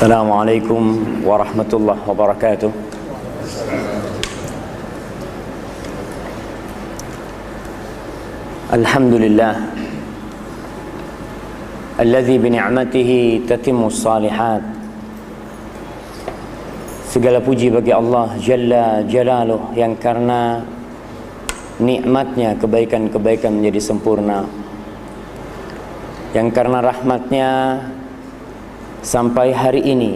Assalamualaikum warahmatullahi wabarakatuh. Alhamdulillah alladzi bi ni'matihi tatimmus shalihat. Segala puji bagi Allah Jalla Jalaluh yang karena nikmatnya kebaikan-kebaikan menjadi sempurna, yang karena rahmatnya sampai hari ini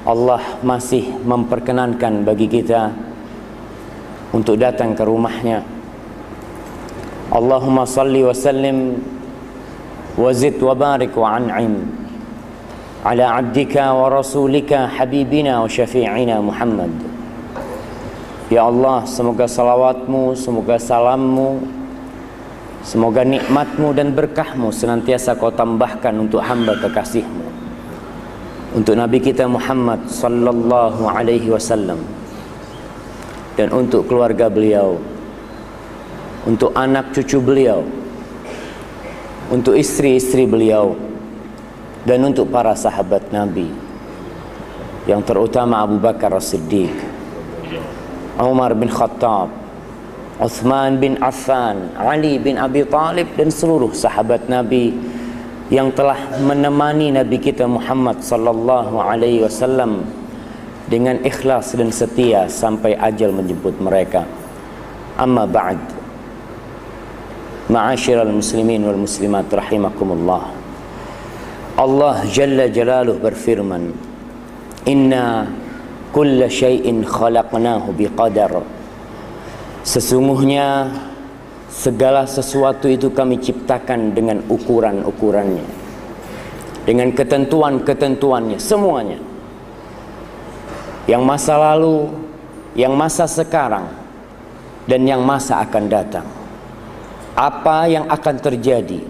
Allah masih memperkenankan bagi kita untuk datang ke rumahnya. Allahumma salli wa sallim wa zid wa barik wa an'im ala abdika wa rasulika habibina wa syafi'ina Muhammad. Ya Allah, semoga salawatmu, semoga salammu, semoga nikmatmu dan berkahmu senantiasa kau tambahkan untuk hamba kekasihmu, untuk Nabi kita Muhammad sallallahu alaihi wasallam, dan untuk keluarga beliau, untuk anak cucu beliau, untuk istri-istri beliau, dan untuk para sahabat Nabi, yang terutama Abu Bakar As-Siddiq, Umar bin Khattab, Uthman bin Affan, Ali bin Abi Talib, dan seluruh sahabat Nabi yang telah menemani Nabi kita Muhammad sallallahu alaihi wasallam dengan ikhlas dan setia sampai ajal menjemput mereka. Amma ba'd. Ma'asyiral muslimin wal muslimat rahimakumullah. Allah Jalla Jalaluh berfirman, "Inna kulla syai'in khalaqnahu biqadar." Sesungguhnya segala sesuatu itu kami ciptakan dengan ukuran-ukurannya, dengan ketentuan-ketentuannya, semuanya. Yang masa lalu, yang masa sekarang, dan yang masa akan datang. Apa yang akan terjadi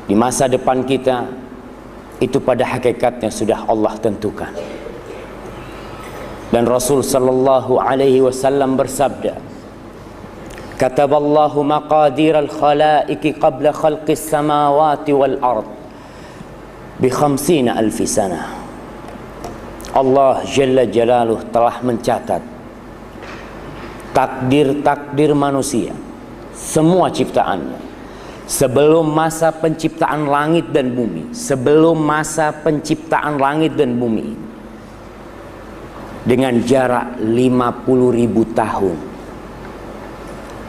di masa depan kita, itu pada hakikatnya sudah Allah tentukan. Dan Rasul sallallahu alaihi wasallam bersabda, "Kataballahu maqadir al-khalaiqi qabla khalqis samawati wal ard bi 50,000 sanah." Allah Jalla Jalaluh telah mencatat takdir-takdir manusia, semua ciptaannya, sebelum masa penciptaan langit dan bumi, sebelum masa penciptaan langit dan bumi, dengan jarak 50.000 tahun.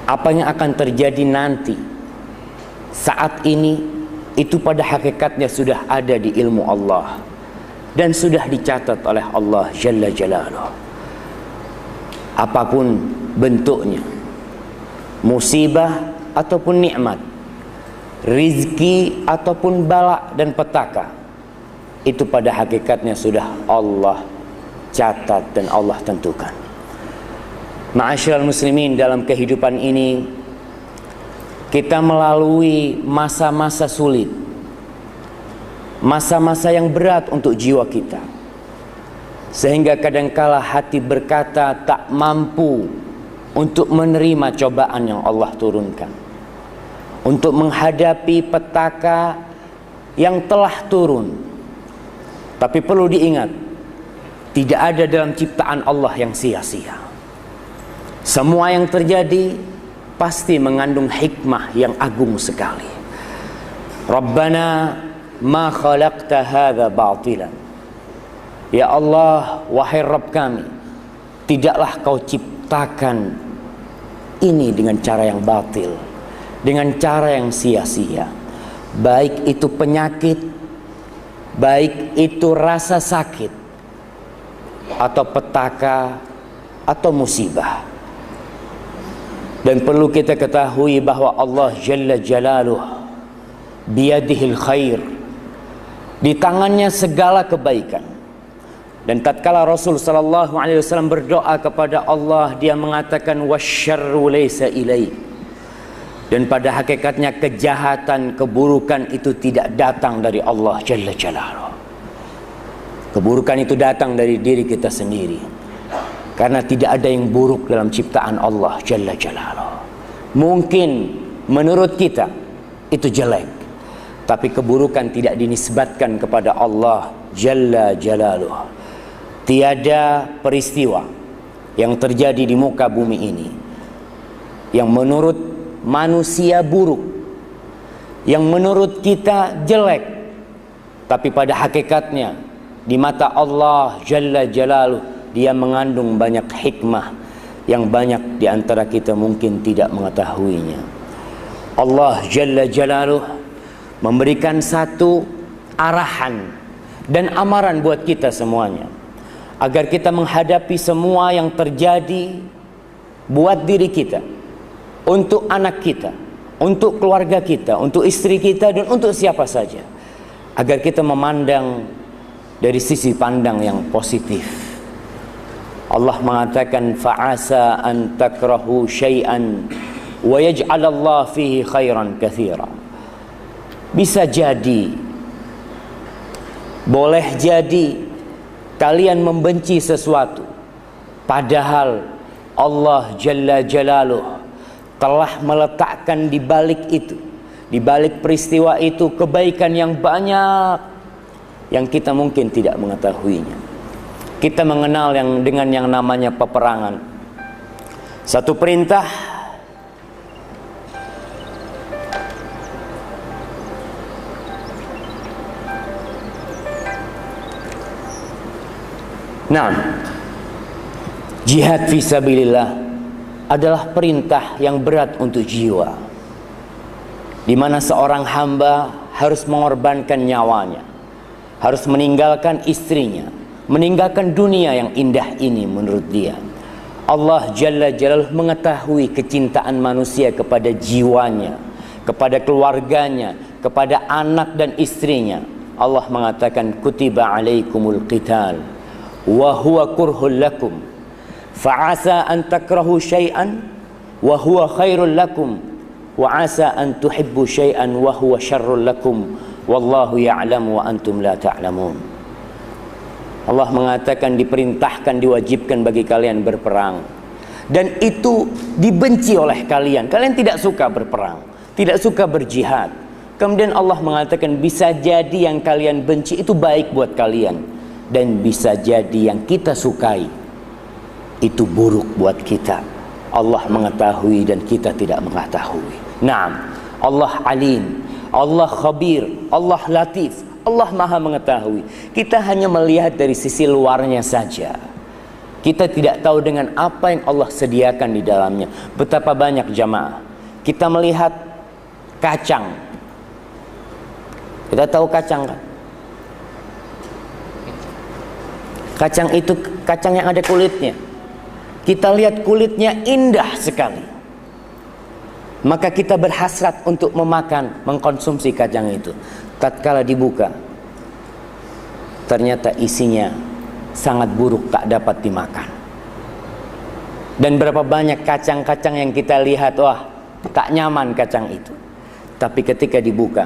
Apa yang akan terjadi nanti, saat ini, itu pada hakikatnya sudah ada di ilmu Allah dan sudah dicatat oleh Allah Jalla Jalaluh. Apapun bentuknya, musibah ataupun nikmat, rizki ataupun bala dan petaka, itu pada hakikatnya sudah Allah catat dan Allah tentukan. Ma'asyiral muslimin, dalam kehidupan ini kita melalui masa-masa sulit, masa-masa yang berat untuk jiwa kita, sehingga kadangkala hati berkata tak mampu untuk menerima cobaan yang Allah turunkan, untuk menghadapi petaka yang telah turun. Tapi perlu diingat, tidak ada dalam ciptaan Allah yang sia-sia. Semua yang terjadi pasti mengandung hikmah yang agung sekali. Rabbana ma khalaqta hadza batilan. Ya Allah, wahai Rabb kami, tidaklah kau ciptakan ini dengan cara yang batil, dengan cara yang sia-sia. Baik itu penyakit, baik itu rasa sakit, atau petaka, atau musibah. Dan perlu kita ketahui bahwa Allah Jalla Jalaluh biyadihil khair, di tangannya segala kebaikan. Dan tatkala Rasul sallallahu alaihi wasallam berdoa kepada Allah, dia mengatakan wasyarru laysa ilaik. Dan pada hakikatnya kejahatan, keburukan itu tidak datang dari Allah Jalla Jalaluh. Keburukan itu datang dari diri kita sendiri. Karena tidak ada yang buruk dalam ciptaan Allah Jalla Jalaluh. Mungkin menurut kita itu jelek, tapi keburukan tidak dinisbatkan kepada Allah Jalla Jalaluh. Tiada peristiwa yang terjadi di muka bumi ini yang menurut manusia buruk, yang menurut kita jelek, tapi pada hakikatnya di mata Allah Jalla Jalaluh dia mengandung banyak hikmah yang banyak di antara kita mungkin tidak mengetahuinya. Allah Jalla Jalaluh memberikan satu arahan dan amaran buat kita semuanya, agar kita menghadapi semua yang terjadi buat diri kita, untuk anak kita, untuk keluarga kita, untuk istri kita, dan untuk siapa saja, agar kita memandang dari sisi pandang yang positif. Allah mengatakan fa'asa an takrahu syai'an wa yaj'alallahu fihi khairan katsira. Bisa jadi, boleh jadi kalian membenci sesuatu, padahal Allah Jalla Jalaluh telah meletakkan di balik itu, di balik peristiwa itu, kebaikan yang banyak yang kita mungkin tidak mengetahuinya. Kita mengenal dengan yang namanya peperangan. Satu perintah jihad fisabilillah adalah perintah yang berat untuk jiwa, di mana seorang hamba harus mengorbankan nyawanya, harus meninggalkan istrinya, meninggalkan dunia yang indah ini menurut dia. Allah Jalla Jalaluh mengetahui kecintaan manusia kepada jiwanya, kepada keluarganya, kepada anak dan istrinya. Allah mengatakan kutiba alaikumul qital wa huwa kurhul lakum fa'asa an takrahu syai'an wa huwa khairul lakum wa asa an tuhibbu syai'an wa huwa syarrul lakum wallahu ya'lamu wa antum la ta'lamun. Allah mengatakan diperintahkan, diwajibkan bagi kalian berperang, dan itu dibenci oleh kalian. Kalian tidak suka berperang, tidak suka berjihad. Kemudian Allah mengatakan bisa jadi yang kalian benci itu baik buat kalian, dan bisa jadi yang kita sukai itu buruk buat kita. Allah mengetahui dan kita tidak mengetahui. Naam, Allah alim, Allah khabir, Allah latif, Allah maha mengetahui. Kita hanya melihat dari sisi luarnya saja. Kita tidak tahu dengan apa yang Allah sediakan di dalamnya. Betapa banyak jamaah kita melihat kacang. Kita tahu kacang kan? Kacang itu kacang yang ada kulitnya. Kita lihat kulitnya indah sekali, maka kita berhasrat untuk memakan, mengkonsumsi kacang itu. Tatkala dibuka, ternyata isinya sangat buruk, tak dapat dimakan. Dan berapa banyak kacang-kacang yang kita lihat, wah tak nyaman kacang itu, tapi ketika dibuka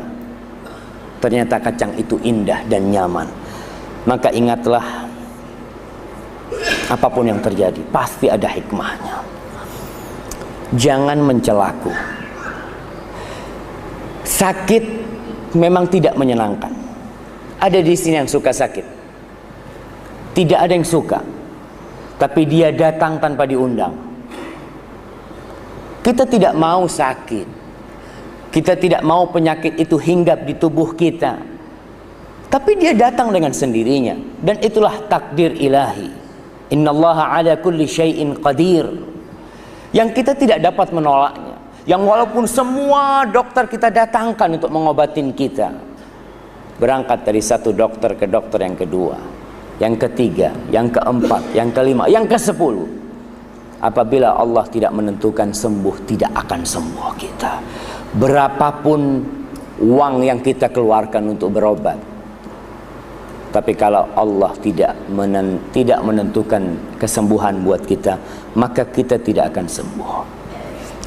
ternyata kacang itu indah dan nyaman. Maka ingatlah, apapun yang terjadi pasti ada hikmahnya. Jangan mencelaku. Sakit memang tidak menyenangkan. Ada di sini yang suka sakit, tidak ada yang suka, tapi dia datang tanpa diundang. Kita tidak mau sakit, kita tidak mau penyakit itu hinggap di tubuh kita, tapi dia datang dengan sendirinya. Dan itulah takdir ilahi. Innallaha ala kulli syai'in qadir, yang kita tidak dapat menolaknya, yang walaupun semua dokter kita datangkan untuk mengobatin kita, berangkat dari satu dokter ke dokter yang kedua, yang ketiga, yang keempat, yang kelima, yang ke-10, apabila Allah tidak menentukan sembuh, tidak akan sembuh kita. Berapapun uang yang kita keluarkan untuk berobat, tapi kalau Allah tidak menentukan kesembuhan buat kita, maka kita tidak akan sembuh.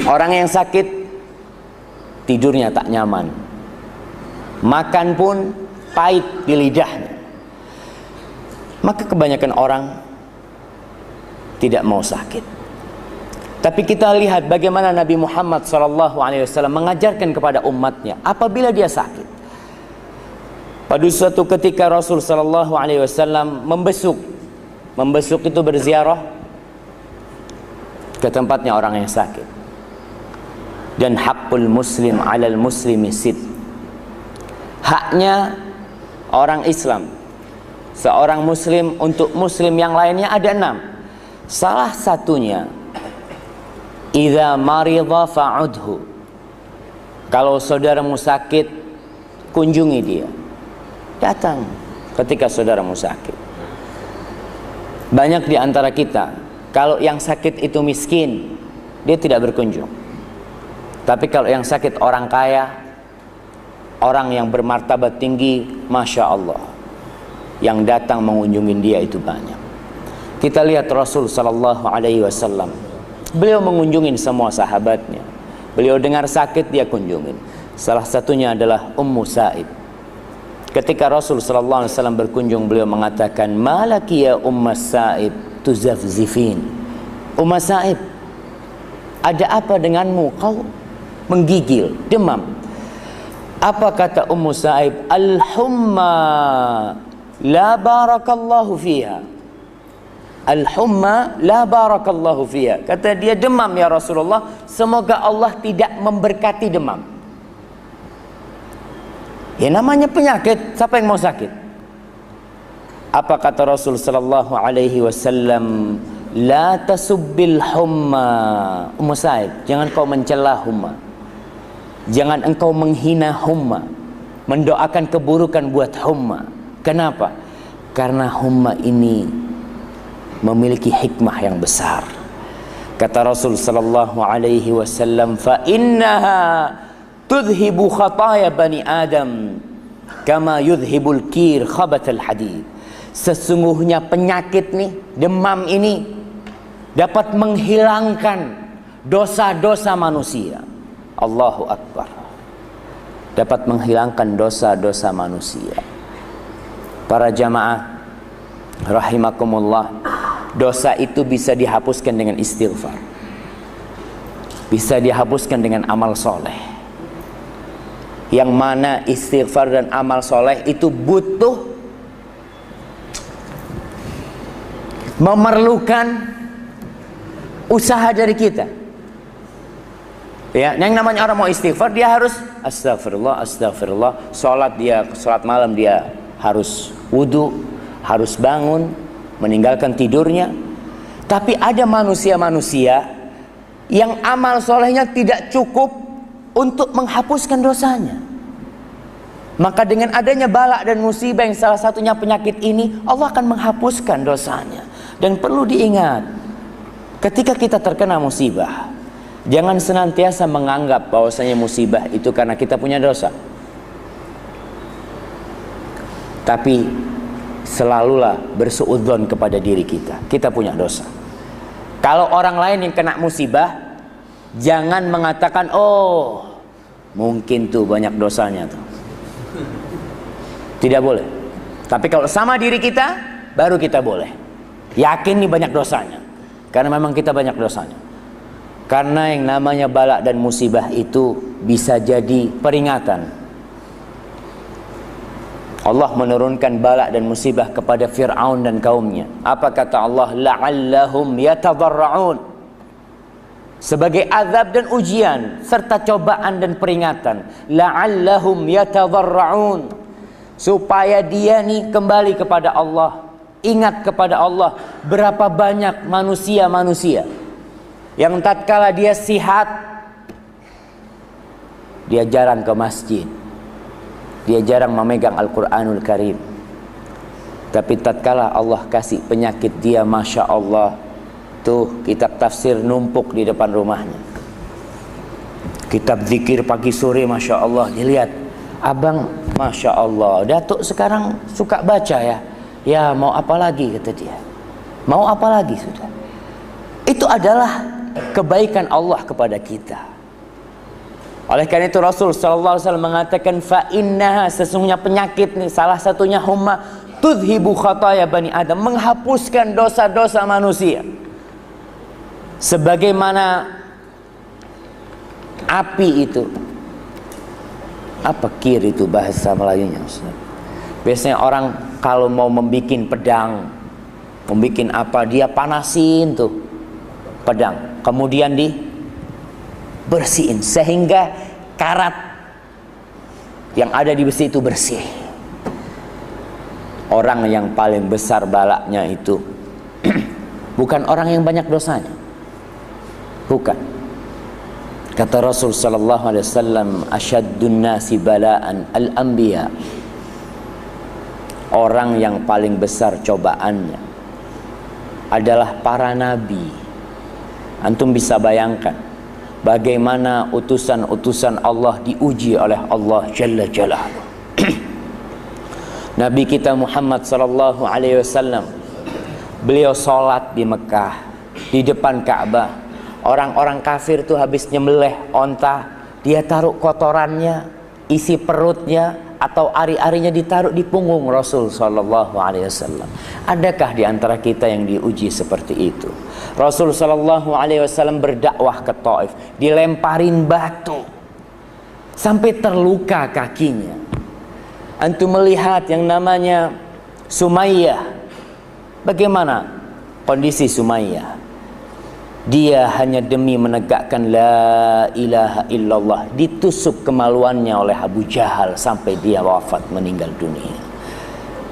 Orang yang sakit, tidurnya tak nyaman, makan pun pahit di lidahnya. Maka kebanyakan orang tidak mau sakit. Tapi kita lihat bagaimana Nabi Muhammad SAW mengajarkan kepada umatnya, apabila dia sakit, Pada suatu ketika Rasul sallallahu alaihi wasallam membesuk itu berziarah ke tempatnya orang yang sakit. Dan haqqul muslim 'alal muslimi sid. Haknya orang Islam, seorang muslim untuk muslim yang lainnya ada 6. Salah satunya, idza marida fa'udhu. Kalau saudaramu sakit, kunjungi dia. Datang ketika saudaramu sakit. Banyak di antara kita, kalau yang sakit itu miskin, dia tidak berkunjung. Tapi kalau yang sakit orang kaya, orang yang bermartabat tinggi, Masya Allah, yang datang mengunjungi dia itu banyak. Kita lihat Rasul sallallahu alaihi wasallam, beliau mengunjungi semua sahabatnya. Beliau dengar sakit, dia kunjungin. Salah satunya adalah Ummu Sa'ib. Ketika Rasul sallallahu alaihi wasallam berkunjung, beliau mengatakan, "Malaki ya Ummu Sa'ib tuzafzifin." Ummu Sa'ib, ada apa denganmu? Kau menggigil, demam. Apa kata Ummu Sa'ib? Al-humma la barakallahu fiha. Al-humma la barakallahu fiha. Kata dia, demam ya Rasulullah, semoga Allah tidak memberkati demam. Ya namanya penyakit, siapa yang mau sakit? Apa kata Rasul sallallahu alaihi wasallam? La tasubbil humma. Ummu Sa'ib, jangan kau mencela humma. Jangan engkau menghina humma, mendoakan keburukan buat humma. Kenapa? Karena humma ini memiliki hikmah yang besar. Kata Rasul sallallahu alaihi wasallam, fa innaha tudhibu khataya bani Adam kama yudhibul kir khabatal hadid. Sesungguhnya penyakit nih, demam ini dapat menghilangkan dosa-dosa manusia. Allahu Akbar. Dapat menghilangkan dosa-dosa manusia. Para jamaah rahimakumullah, dosa itu bisa dihapuskan dengan istighfar, bisa dihapuskan dengan amal soleh. Yang mana istighfar dan amal soleh itu butuh, memerlukan usaha dari kita. Ya, yang namanya orang mau istighfar, dia harus astagfirullah, astagfirullah. Sholat malam dia harus wudu, harus bangun, meninggalkan tidurnya. Tapi ada manusia-manusia yang amal solehnya tidak cukup untuk menghapuskan dosanya. Maka dengan adanya bala dan musibah yang salah satunya penyakit ini, Allah akan menghapuskan dosanya. Dan perlu diingat, ketika kita terkena musibah, jangan senantiasa menganggap bahwasanya musibah itu karena kita punya dosa. Tapi selalulah bersuudzon kepada diri kita, kita punya dosa. Kalau orang lain yang kena musibah, jangan mengatakan, oh mungkin tuh banyak dosanya tuh. Tidak boleh. Tapi kalau sama diri kita, baru kita boleh yakin nih banyak dosanya. Karena memang kita banyak dosanya. Karena yang namanya bala dan musibah itu bisa jadi peringatan. Allah menurunkan bala dan musibah kepada Fir'aun dan kaumnya. Apa kata Allah? La'allahum yatadarra'un. Sebagai azab dan ujian serta cobaan dan peringatan. La'allahum yatadarra'un. Supaya dia nih kembali kepada Allah, ingat kepada Allah. Berapa banyak manusia-manusia yang tatkala dia sihat, dia jarang ke masjid, dia jarang memegang Al-Quranul Karim. Tapi tatkala Allah kasih penyakit, dia Masya Allah, tuh kitab tafsir numpuk di depan rumahnya, kitab zikir pagi sore, Masya Allah. Dilihat, abang Masya Allah, Datuk sekarang suka baca ya. Ya mau apa lagi, kata dia. Mau apa lagi sudah. Itu adalah kebaikan Allah kepada kita. Oleh karena itu Rasul sallallahu alaihi wasallam mengatakan, fa innaha, sesungguhnya penyakit nih, salah satunya humma, tudhibu khataya bani Adam, menghapuskan dosa-dosa manusia. Sebagaimana api itu, apa kir itu bahasa Melayunya Ustaz? Biasanya orang kalau mau membikin pedang, membikin apa, dia panasin tuh pedang, kemudian dibersihin sehingga karat yang ada di besi itu bersih. Orang yang paling besar balaknya itu bukan orang yang banyak dosanya, bukan. Kata Rasul sallallahu alaihi wasallam, asyaddun nasi bala'an al-anbiya. Orang yang paling besar cobaannya adalah para nabi. Antum bisa bayangkan bagaimana utusan-utusan Allah diuji oleh Allah Jalla Jalaluhu. Nabi kita Muhammad sallallahu alaihi wasallam, beliau sholat di Mekah, di depan Ka'bah. Orang-orang kafir tuh habis nyembelih onta, dia taruh kotorannya, isi perutnya atau ari-arinya ditaruh di punggung Rasul sallallahu alaihi wasallam. Adakah di antara kita yang diuji seperti itu? Rasul sallallahu alaihi wasallam berdakwah ke Taif, dilemparin batu sampai terluka kakinya. Antum melihat yang namanya Sumayyah. Bagaimana kondisi Sumayyah? Dia hanya demi menegakkan la ilaha illallah ditusuk kemaluannya oleh Abu Jahal sampai dia wafat, meninggal dunia.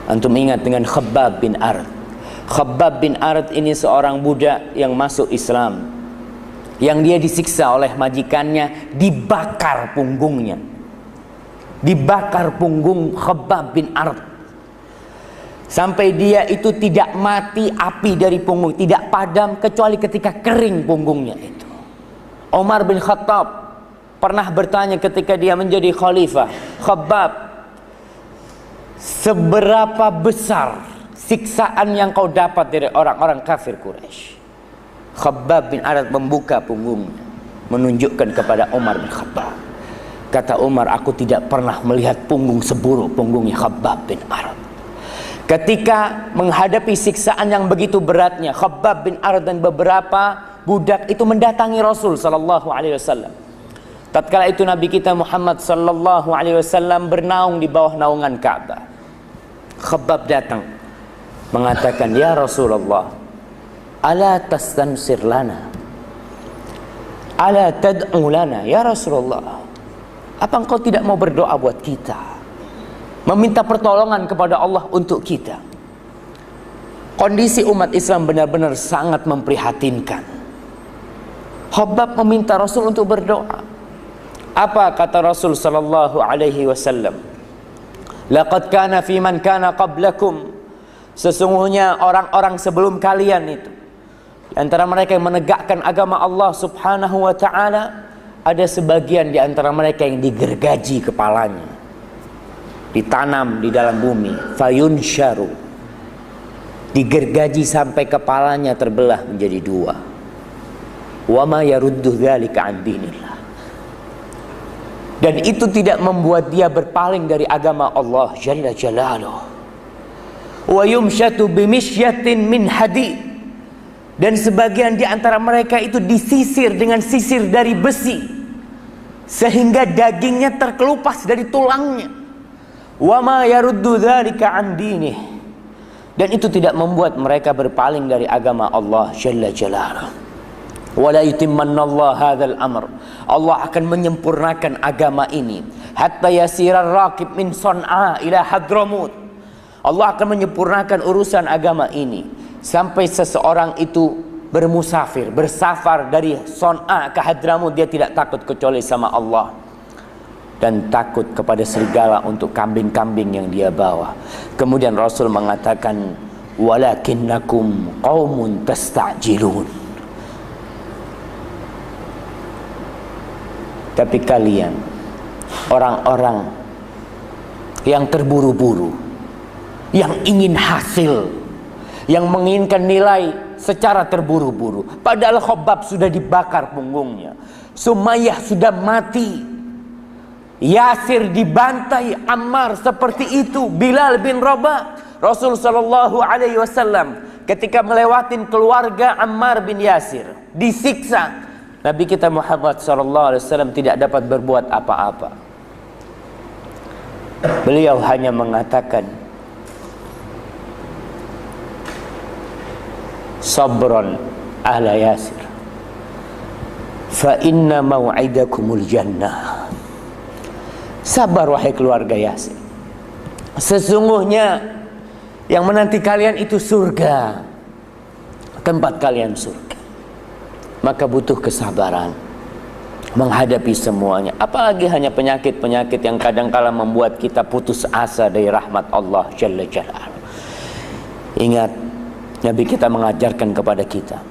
Antum ingat dengan Khabbab bin Arad. Khabbab bin Arad ini seorang budak yang masuk Islam, yang dia disiksa oleh majikannya, dibakar punggungnya. Dibakar punggung Khabbab bin Arad sampai dia itu tidak mati, api dari punggung tidak padam kecuali ketika kering punggungnya itu. Umar bin Khattab pernah bertanya ketika dia menjadi khalifah, Khabbab, seberapa besar siksaan yang kau dapat dari orang-orang kafir Quraisy? Khabbab bin Arad membuka punggungnya, menunjukkan kepada Umar bin Khattab. Kata Umar, aku tidak pernah melihat punggung seburuk punggungnya Khabbab bin Arad. Ketika menghadapi siksaan yang begitu beratnya, Khabbab bin Arad dan beberapa budak itu mendatangi Rasul sallallahu alaihi wasallam. Tatkala itu Nabi kita Muhammad sallallahu alaihi wasallam bernaung di bawah naungan Ka'bah. Khabbab datang mengatakan, "Ya Rasulullah, ala tastansir lana? Ala tad'u lana ya Rasulullah? Apa engkau tidak mau berdoa buat kita? Meminta pertolongan kepada Allah untuk kita." Kondisi umat Islam benar-benar sangat memprihatinkan. Khabbab meminta Rasul untuk berdoa. Apa kata Rasul sallallahu alaihi wasallam? Laqad kana fi man kana qablakum. Sesungguhnya orang-orang sebelum kalian itu, antara mereka yang menegakkan agama Allah subhanahu wa ta'ala, ada sebagian di antara mereka yang digergaji kepalanya, ditanam di dalam bumi, fayunsyaru, digergaji sampai kepalanya terbelah menjadi dua. Wa ma yaruddu dzalika an dinillah. Dan itu tidak membuat dia berpaling dari agama Allah Jalla Jalaluhu. Wa yumshatu bimishyatin min hadid. Dan sebagian di antara mereka itu disisir dengan sisir dari besi sehingga dagingnya terkelupas dari tulangnya. Wa ma yaruddu dzalika an dinih. Dan itu tidak membuat mereka berpaling dari agama Allah Jalla Jalaluhu. Wa la yutimmanallahu hadzal amr. Allah akan menyempurnakan agama ini hatta yasirar raqib min Son'a ila Hadramut. Allah akan menyempurnakan urusan agama ini sampai seseorang itu bermusafir, bersafar dari Son'a ke Hadramut, dia tidak takut kecuali sama Allah dan takut kepada serigala untuk kambing-kambing yang dia bawa. Kemudian Rasul mengatakan, walakinnakum qaumun tasta'jilun. Tapi kalian orang-orang yang terburu-buru, yang ingin hasil, yang menginginkan nilai secara terburu-buru. Padahal Khabbab sudah dibakar punggungnya, Sumayyah sudah mati, Yasir dibantai, Ammar seperti itu, Bilal bin Rabah. Rasul sallallahu alaihi wasallam ketika melewatin keluarga Ammar bin Yasir disiksa, Nabi kita Muhammad sallallahu alaihi wasallam tidak dapat berbuat apa-apa. Beliau hanya mengatakan, sabron ahla Yasir, fa inna maw'idakumul jannah. Sabar wahai keluarga Yasir, sesungguhnya yang menanti kalian itu surga, tempat kalian surga. Maka butuh kesabaran menghadapi semuanya, apalagi hanya penyakit-penyakit yang kadang-kala membuat kita putus asa dari rahmat Allah Jalla Jalaluhu. Ingat, Nabi kita mengajarkan kepada kita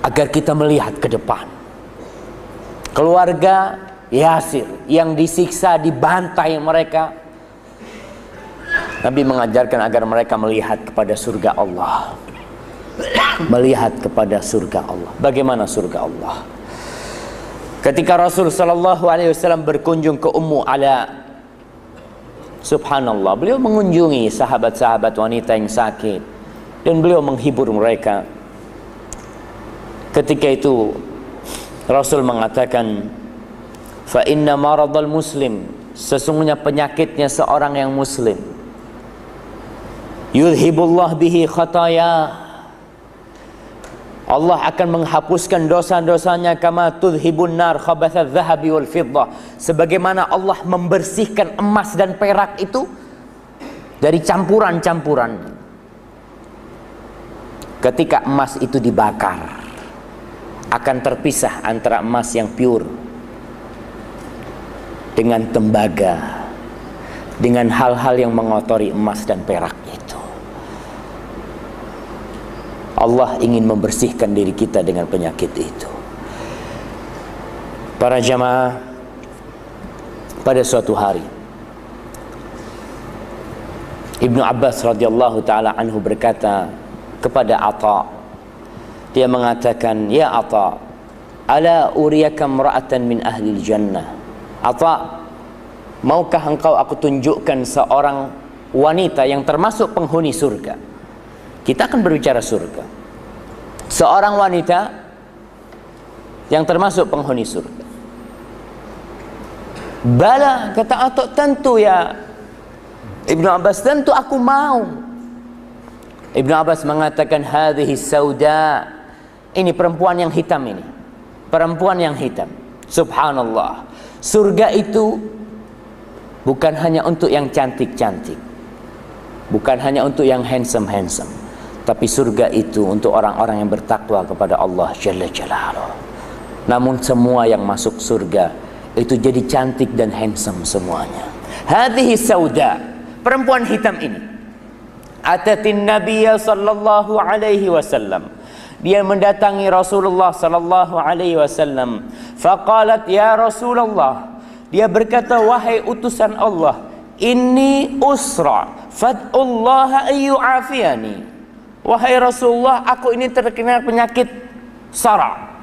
agar kita melihat ke depan. Keluarga Yasir yang disiksa, dibantai mereka, Nabi mengajarkan agar mereka melihat kepada surga Allah. Melihat kepada surga Allah. Bagaimana surga Allah? Ketika Rasul sallallahu alaihi wasallam berkunjung ke Ummu Ala, subhanallah, beliau mengunjungi sahabat-sahabat wanita yang sakit dan beliau menghibur mereka. Ketika itu Rasul mengatakan, fa inna maradal muslim, sesungguhnya penyakitnya seorang yang muslim, yudhibullah bihi khataya, Allah akan menghapuskan dosa-dosanya, kama tudhibun nar khabathadz dzahabi wal fiddah, sebagaimana Allah membersihkan emas dan perak itu dari campuran-campuran. Ketika emas itu dibakar, akan terpisah antara emas yang pure dengan tembaga, dengan hal-hal yang mengotori emas dan perak itu. Allah ingin membersihkan diri kita dengan penyakit itu. Para jamaah, pada suatu hari Ibnu Abbas radhiyallahu taala anhu berkata kepada Atha, dia mengatakan, ya Atha, ala uriyaka imra'atan min ahli jannah. Atha, maukah engkau aku tunjukkan seorang wanita yang termasuk penghuni surga? Kita akan berbicara surga. Seorang wanita yang termasuk penghuni surga. Bala, kata Atha, tentu ya Ibnu Abbas, tentu aku mau. Ibnu Abbas mengatakan, hadhihi sauda, ini perempuan yang hitam ini. Perempuan yang hitam. Subhanallah. Surga itu bukan hanya untuk yang cantik-cantik, bukan hanya untuk yang handsome-handsome, tapi surga itu untuk orang-orang yang bertakwa kepada Allah Jalla Jalaluhu. Namun semua yang masuk surga itu jadi cantik dan handsome semuanya. Hadhihi sauda, perempuan hitam ini, atatin Nabiyya sallallahu alaihi wasallam, dia mendatangi Rasulullah sallallahu alaihi wasallam. Faqalat, ya Rasulullah, dia berkata, wahai utusan Allah, inni usra fad'ullaha ayyu'afiyani. Wahai Rasulullah, aku ini terkena penyakit sara.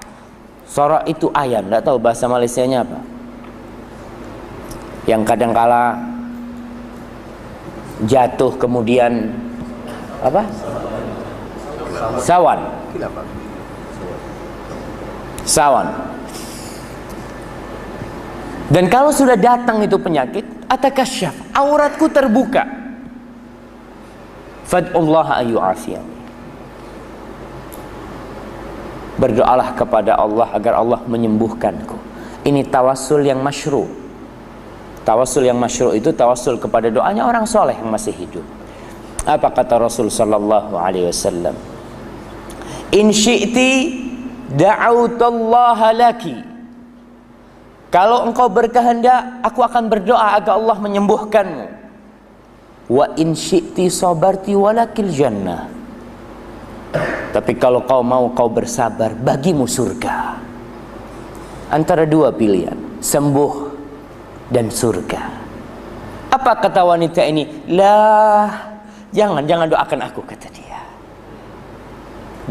Sara itu ayam, tidak tahu bahasa Malaysianya apa, yang kadangkala jatuh kemudian apa? Sawan. Sawan. Dan kalau sudah datang itu penyakit, atakasyaf, auratku terbuka. Fad'ullaha ayyu'afiyani. Berdoalah kepada Allah agar Allah menyembuhkanku. Ini tawassul yang masyru'. Tawassul yang masyru' itu tawassul kepada doanya orang soleh yang masih hidup. Apa kata Rasul sallallahu alaihi wasallam? In syi'ti da'autullaha laki. Kalau engkau berkehendak, aku akan berdoa agar Allah menyembuhkanmu. Wa in syi'ti sabarti walakil jannah. Tapi kalau kau mau, kau bersabar, bagimu surga. Antara dua pilihan, sembuh dan surga. Apa kata wanita ini? Lah, jangan doakan aku, kata dia.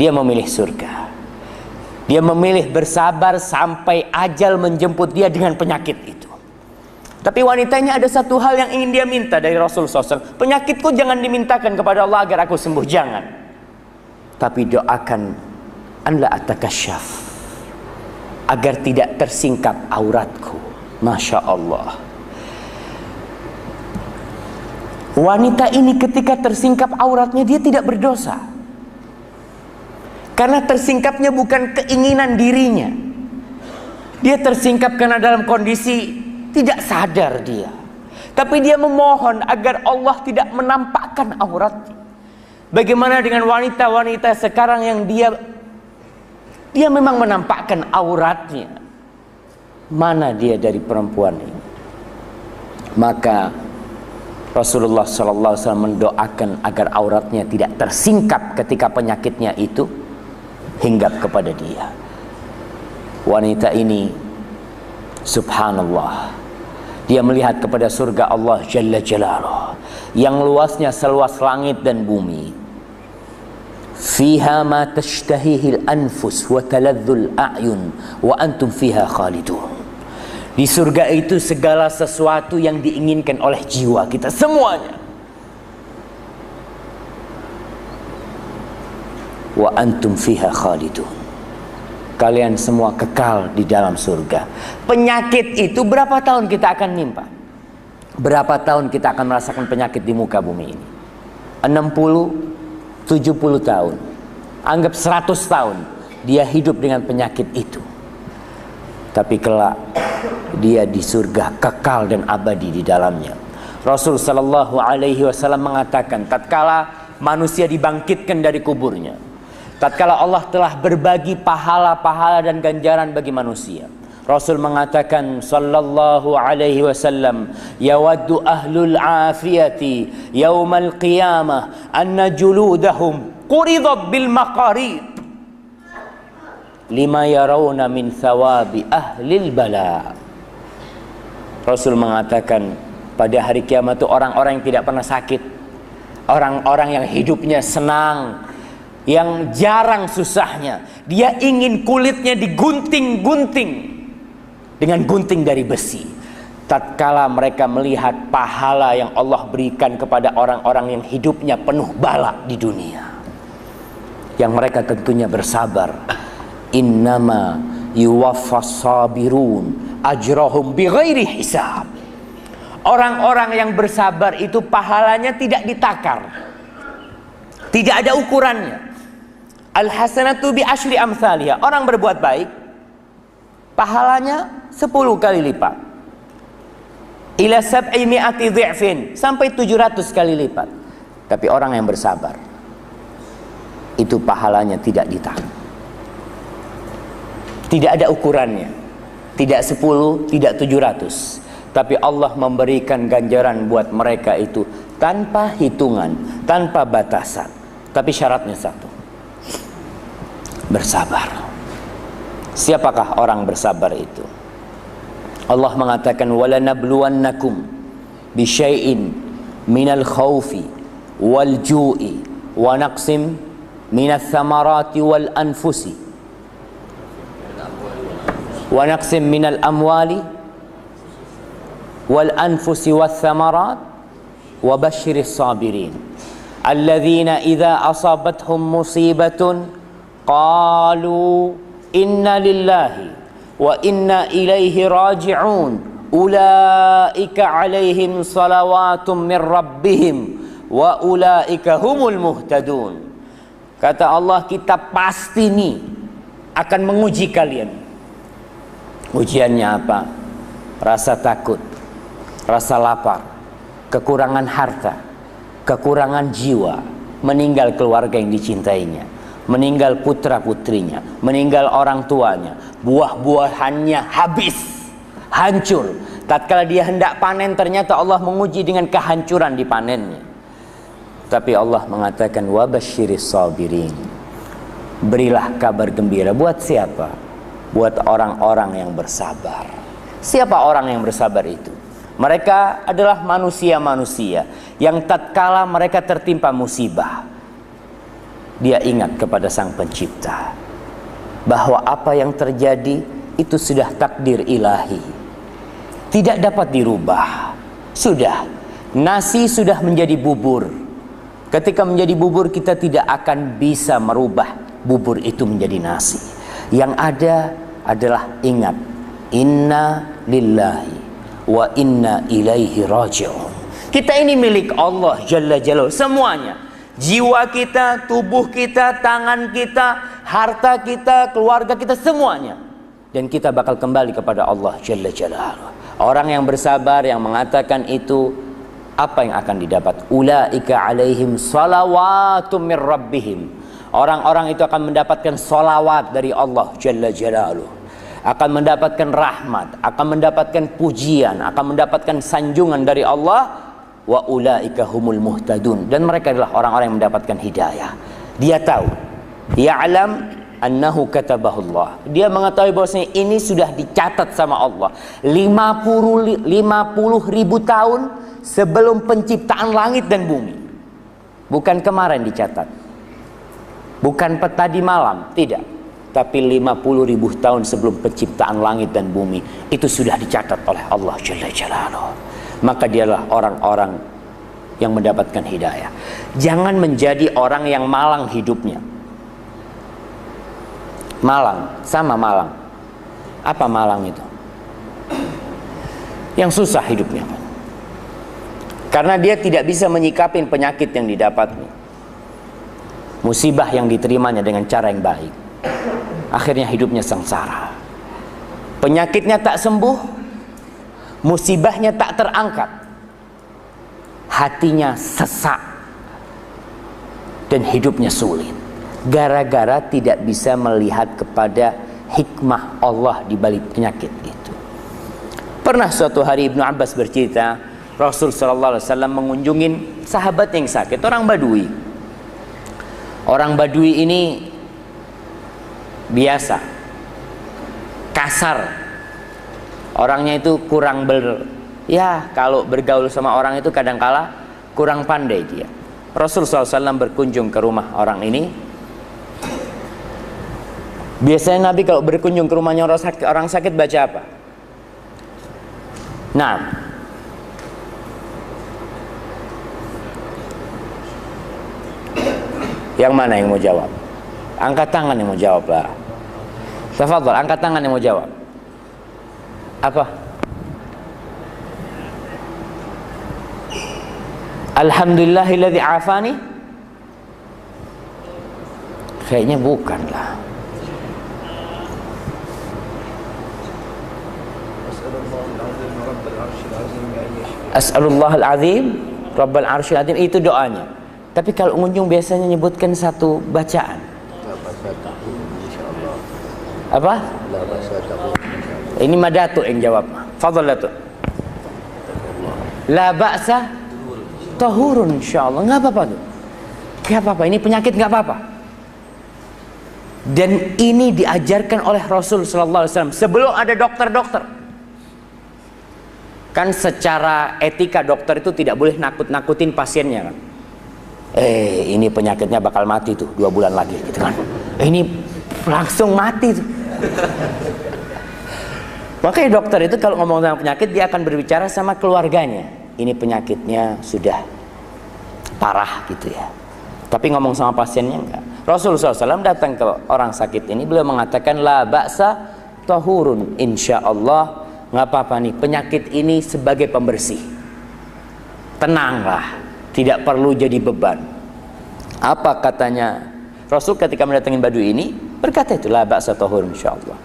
Dia memilih surga. Dia memilih bersabar sampai ajal menjemput dia dengan penyakit itu. Tapi wanitanya ada satu hal yang ingin dia minta dari Rasul SAW. Penyakitku jangan dimintakan kepada Allah agar aku sembuh, jangan. Tapi doakan, an la atakasyaf, agar tidak tersingkap auratku. Masya Allah. Wanita ini ketika tersingkap auratnya, dia tidak berdosa. Karena tersingkapnya bukan keinginan dirinya. Dia tersingkap karena dalam kondisi tidak sadar dia. Tapi dia memohon agar Allah tidak menampakkan auratnya. Bagaimana dengan wanita-wanita sekarang yang dia memang menampakkan auratnya. Mana dia dari perempuan ini? Maka Rasulullah SAW mendoakan agar auratnya tidak tersingkap ketika penyakitnya itu hinggap kepada dia. Wanita ini, subhanallah, dia melihat kepada surga Allah Jalla Jalaluh yang luasnya seluas langit dan bumi. Fiha ma tashtahihil anfus wa taladzul a'yun wa antum fiha khalidun. Di surga itu segala sesuatu yang diinginkan oleh jiwa kita semuanya. Wa antum fiha khalidun. Kalian semua kekal di dalam surga. Penyakit itu berapa tahun kita akan nimpa? Berapa tahun kita akan merasakan penyakit di muka bumi ini? 60, 70 tahun. Anggap 100 tahun dia hidup dengan penyakit itu. Tapi kelak dia di surga kekal dan abadi di dalamnya. Rasul sallallahu alaihi wasallam mengatakan, tatkala manusia dibangkitkan dari kuburnya, tatkala Allah telah berbagi pahala-pahala dan ganjaran bagi manusia, Rasul mengatakan sallallahu alaihi wasallam, yawaddu ahlul afiyati yaumal qiyamah anna juludahum quridat bil maqarid lima yarawna min thawabi ahlil bala. Rasul mengatakan pada hari kiamat itu orang-orang yang tidak pernah sakit, orang-orang yang hidupnya senang, yang jarang susahnya, dia ingin kulitnya digunting-gunting dengan gunting dari besi. Tatkala mereka melihat pahala yang Allah berikan kepada orang-orang yang hidupnya penuh bala di dunia, yang mereka tentunya bersabar. Innama yuwaffas sabirun ajrahum bighairi hisab. Orang-orang yang bersabar itu pahalanya tidak ditakar, tidak ada ukurannya. Al-hasanatu bi asyri amsalihha. Orang berbuat baik pahalanya 10 kali lipat. Ila sab'i mi'ati dhi'fin, sampai 700 kali lipat. Tapi orang yang bersabar itu pahalanya tidak ditakar. Tidak ada ukurannya. Tidak 10, tidak 700. Tapi Allah memberikan ganjaran buat mereka itu tanpa hitungan, tanpa batasan. Tapi syaratnya satu, bersabar. Siapakah orang bersabar itu? Allah mengatakan, walanabluwannakum bisyai'in minal khawfi wal ju'i wa naqsim minas thamarati wal anfusi wa naqsim minal amwali wal anfusi wath thamarat wa basyiris sabirin alladzina idza asabathum musibatun qalu inna lillahi wa inna ilaihi raji'un ulaika alaihim salawatum min rabbihim wa ulaika humul muhtadun. Kata Allah, kita pasti nih akan menguji kalian. Ujiannya apa? Rasa takut, rasa lapar, kekurangan harta, kekurangan jiwa, meninggal keluarga yang dicintainya, meninggal putra-putrinya, meninggal orang tuanya, buah-buahannya habis, hancur. Tatkala dia hendak panen, ternyata Allah menguji dengan kehancuran di panennya. Tapi Allah mengatakan, wabasyiris sabirin. Berilah kabar gembira. Buat siapa? Buat orang-orang yang bersabar. Siapa orang yang bersabar itu? Mereka adalah manusia-manusia yang tatkala mereka tertimpa musibah, dia ingat kepada Sang Pencipta bahwa apa yang terjadi itu sudah takdir ilahi, tidak dapat dirubah. Sudah, nasi sudah menjadi bubur. Ketika menjadi bubur, kita tidak akan bisa merubah bubur itu menjadi nasi. Yang ada adalah ingat, inna lillahi wa inna ilaihi raji'un. Kita ini milik Allah Jalla Jalaluhu, semuanya. Jiwa kita, tubuh kita, tangan kita, harta kita, keluarga kita, semuanya. Dan kita bakal kembali kepada Allah Jalla Jalaluhu. Orang yang bersabar, yang mengatakan itu, apa yang akan didapat? Ulaika alaihim salawatum mir rabbihim. Orang-orang itu akan mendapatkan salawat dari Allah Jalla Jalaluhu. Akan mendapatkan rahmat, akan mendapatkan pujian, akan mendapatkan sanjungan dari Allah. Wa ulaika humul muhtadun. Dan mereka adalah orang-orang yang mendapatkan hidayah. Dia tahu, ya'lam annahu katabahullah. Dia mengetahui bahwasanya ini sudah dicatat sama Allah 50 ribu tahun sebelum penciptaan langit dan bumi. Bukan kemarin dicatat, bukan tadi malam, tidak, tapi 50 ribu tahun sebelum penciptaan langit dan bumi. Itu sudah dicatat oleh Allah Jalla Jalaluhu. Maka dialah orang-orang yang mendapatkan hidayah. Jangan menjadi orang yang malang hidupnya. Malang, sama malang. Apa malang itu? Yang susah hidupnya. Karena dia tidak bisa menyikapin penyakit yang didapatnya, musibah yang diterimanya dengan cara yang baik. Akhirnya hidupnya sengsara. Penyakitnya tak sembuh, musibahnya tak terangkat, hatinya sesak, dan hidupnya sulit. Gara-gara tidak bisa melihat kepada hikmah Allah di balik penyakit itu. Pernah suatu hari Ibnu Abbas bercerita, Rasul sallallahu alaihi wasallam mengunjungi sahabat yang sakit, orang Badui. Orang Badui ini biasa, kasar. Orangnya itu kurang kalau bergaul sama orang itu kadangkala kurang pandai dia. Rasul SAW berkunjung ke rumah orang ini. Biasanya Nabi kalau berkunjung ke rumahnya orang sakit baca apa? Nah, yang mana yang mau jawab? Angkat tangan yang mau jawab lah. Tafadhol, angkat tangan yang mau jawab. Apa? Alhamdulillahilladzi afani? Kayaknya bukan lah. As'alullahal azim Rabbal arsyil azim, itu doanya. Tapi kalau pengunjung biasanya nyebutkan satu bacaan. Apa? Ini Madatu yang jawab. Fadhal Datuk. La ba'sa tahurun insyaallah. Enggak apa-apa tuh. Enggak apa-apa, ini penyakit enggak apa-apa. Dan ini diajarkan oleh Rasul sallallahu alaihi wasallam sebelum ada dokter-dokter. Kan secara etika dokter itu tidak boleh nakut-nakutin pasiennya kan. Ini penyakitnya bakal mati tuh 2 bulan lagi gitu kan. Ini langsung mati tuh. Makanya dokter itu kalau ngomong tentang penyakit, dia akan berbicara sama keluarganya. Ini penyakitnya sudah parah gitu ya. Tapi ngomong sama pasiennya enggak. Rasulullah SAW datang ke orang sakit ini, beliau mengatakan la ba'sa tahurun, insyaallah nggak apa-apa nih, penyakit ini sebagai pembersih. Tenanglah, tidak perlu jadi beban. Apa katanya Rasul ketika mendatangi Badui ini? Berkata itu la ba'sa tahurun insyaallah.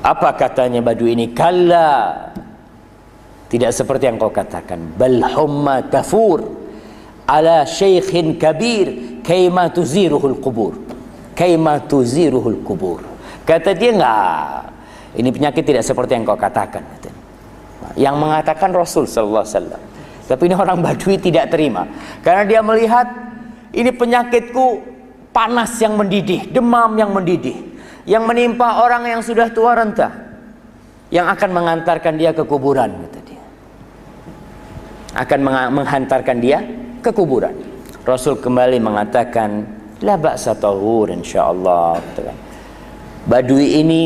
Apa katanya Badui ini? Kalla, tidak seperti yang kau katakan. Bal humma tafur ala syaikhin kabir kaima tuziruhul qubur. Kaima tuziruhul qubur. Kata dia, enggak, ini penyakit tidak seperti yang kau katakan. Yang mengatakan Rasul sallallahu alaihi wasallam. Tapi ini orang Badui tidak terima, karena dia melihat ini penyakitku panas yang mendidih, demam yang mendidih, yang menimpa orang yang sudah tua renta, yang akan mengantarkan dia ke kuburan, kata dia. Akan menghantarkan dia ke kuburan. Rasul kembali mengatakan la ba'sa tahur insyaallah. Badui ini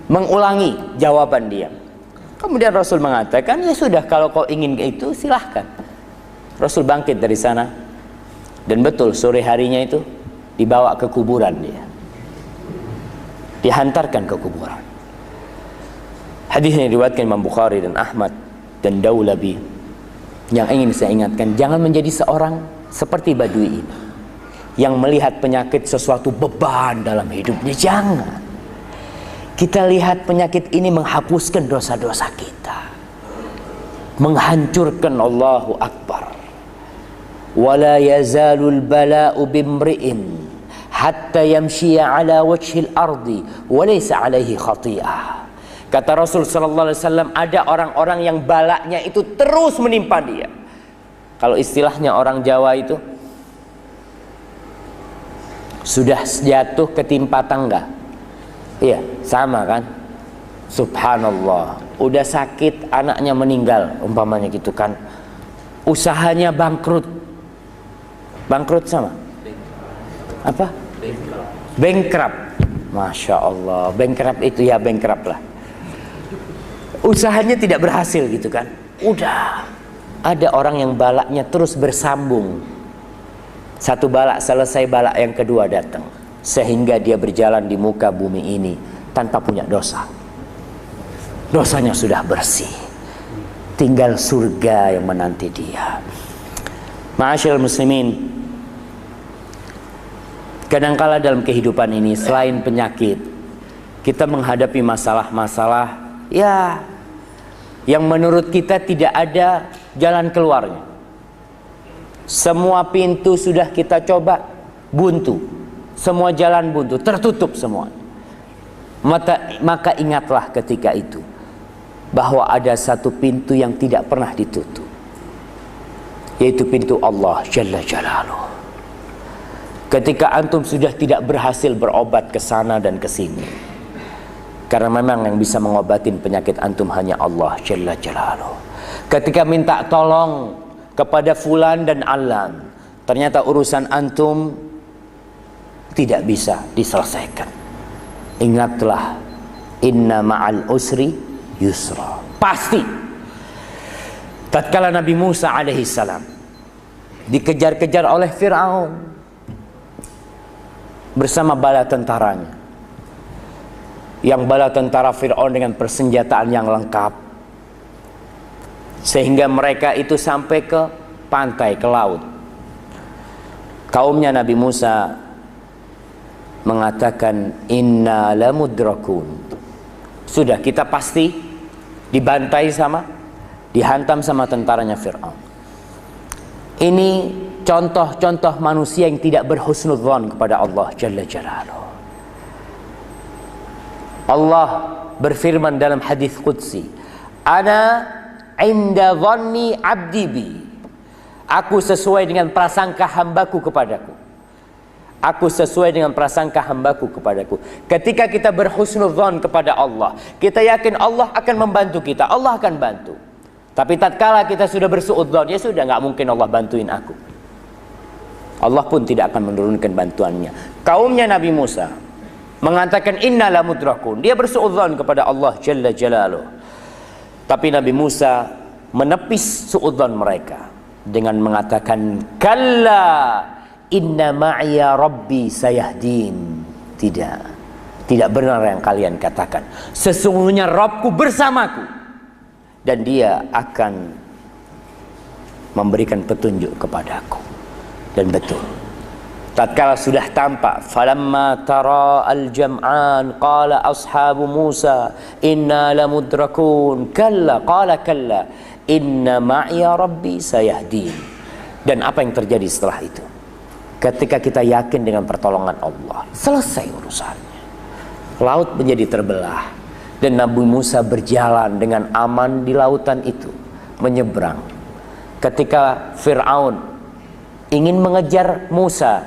mengulangi jawaban dia. Kemudian Rasul mengatakan, ya sudah, kalau kau ingin itu silahkan. Rasul bangkit dari sana, dan betul sore harinya itu dibawa ke kuburan dia, dihantarkan ke kuburan. Hadis ini diriwayatkan Imam Bukhari dan Ahmad dan Daulabi Yang ingin saya ingatkan, jangan menjadi seorang seperti Badui ini yang melihat penyakit sesuatu beban dalam hidupnya. Jangan. Kita lihat penyakit ini menghapuskan dosa-dosa kita, menghancurkan. Allahu Akbar. Wala yazalul bala'u bimri'in hatta yamshiya ala wajhil ardi wa laysa alaihi khati'ah. Kata Rasul sallallahu alaihi wasallam, ada orang-orang yang balaknya itu terus menimpa dia. Kalau istilahnya orang Jawa itu, sudah jatuh ketimpa tangga. Iya, sama kan? Subhanallah. Udah sakit, anaknya meninggal, umpamanya gitu kan. Usahanya bangkrut. Bangkrut sama? Apa? Bankrupt. Masya Allah. Bankrupt itu ya bankrupt lah. Usahanya tidak berhasil gitu kan. Udah. Ada orang yang balaknya terus bersambung. Satu balak selesai, balak yang kedua datang. Sehingga dia berjalan di muka bumi ini tanpa punya dosa. Dosanya sudah bersih. Tinggal surga yang menanti dia. Ma'asyiral muslimin, kadangkala dalam kehidupan ini selain penyakit, kita menghadapi masalah-masalah ya yang menurut kita tidak ada jalan keluarnya. Semua pintu sudah kita coba, buntu. Semua jalan buntu, tertutup semua. Maka ingatlah ketika itu bahwa ada satu pintu yang tidak pernah ditutup, yaitu pintu Allah Jalla Jalaluh. Ketika antum sudah tidak berhasil berobat ke sana dan ke sini, karena memang yang bisa mengobatin penyakit antum hanya Allah Jalla Jalaluh. Ketika minta tolong kepada fulan dan alan, ternyata urusan antum tidak bisa diselesaikan. Ingatlah, inna ma'al usri yusra. Pasti. Tatkala Nabi Musa alaihissalam dikejar-kejar oleh Fir'aun bersama bala tentaranya, yang bala tentara Fir'aun dengan persenjataan yang lengkap, sehingga mereka itu sampai ke pantai, ke laut. Kaumnya Nabi Musa mengatakan, inna lamudrakun. Sudah, kita pasti dibantai dihantam sama tentaranya Fir'aun. Ini contoh-contoh manusia yang tidak berhusnudzon kepada Allah Jalla Jalaluh. Allah berfirman dalam hadis qudsi, ana inda dhanni abdi bi. Aku sesuai dengan prasangka hambaku kepadaku. Aku sesuai dengan prasangka hambaku kepadaku. Ketika kita berhusnudzon kepada Allah, kita yakin Allah akan membantu kita, Allah akan bantu. Tapi tatkala kita sudah bersuudzon, ya sudah, nggak mungkin Allah bantuin aku. Allah pun tidak akan menurunkan bantuannya. Kaumnya Nabi Musa mengatakan inna lamudrakun. Dia bersuudzon kepada Allah Jalla Jalaluh. Tapi Nabi Musa menepis suudzon mereka dengan mengatakan, kalla inna ma'ya rabbi sayahdin. Tidak benar yang kalian katakan. Sesungguhnya Rabbku bersamaku, dan dia akan memberikan petunjuk kepadaku. Dan betul, tatkala sudah tampak, falamma tara al-jam'an qala ashabu Musa inna lamudrakun qala kalla inna ma'ya rabbi sayahdin. Dan apa yang terjadi setelah itu? Ketika kita yakin dengan pertolongan Allah, selesai urusannya. Laut menjadi terbelah, dan Nabi Musa berjalan dengan aman di lautan itu, menyeberang. Ketika Fir'aun ingin mengejar Musa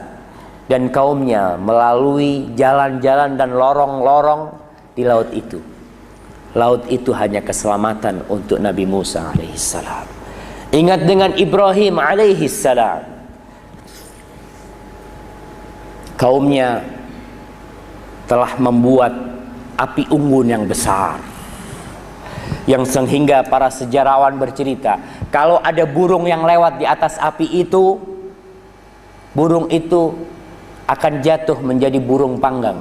dan kaumnya melalui jalan-jalan dan lorong-lorong di laut itu, laut itu hanya keselamatan untuk Nabi Musa alaihissalam. Ingat dengan Ibrahim alaihissalam, kaumnya telah membuat api unggun yang besar, yang sehingga para sejarawan bercerita, kalau ada burung yang lewat di atas api itu, burung itu akan jatuh menjadi burung panggang.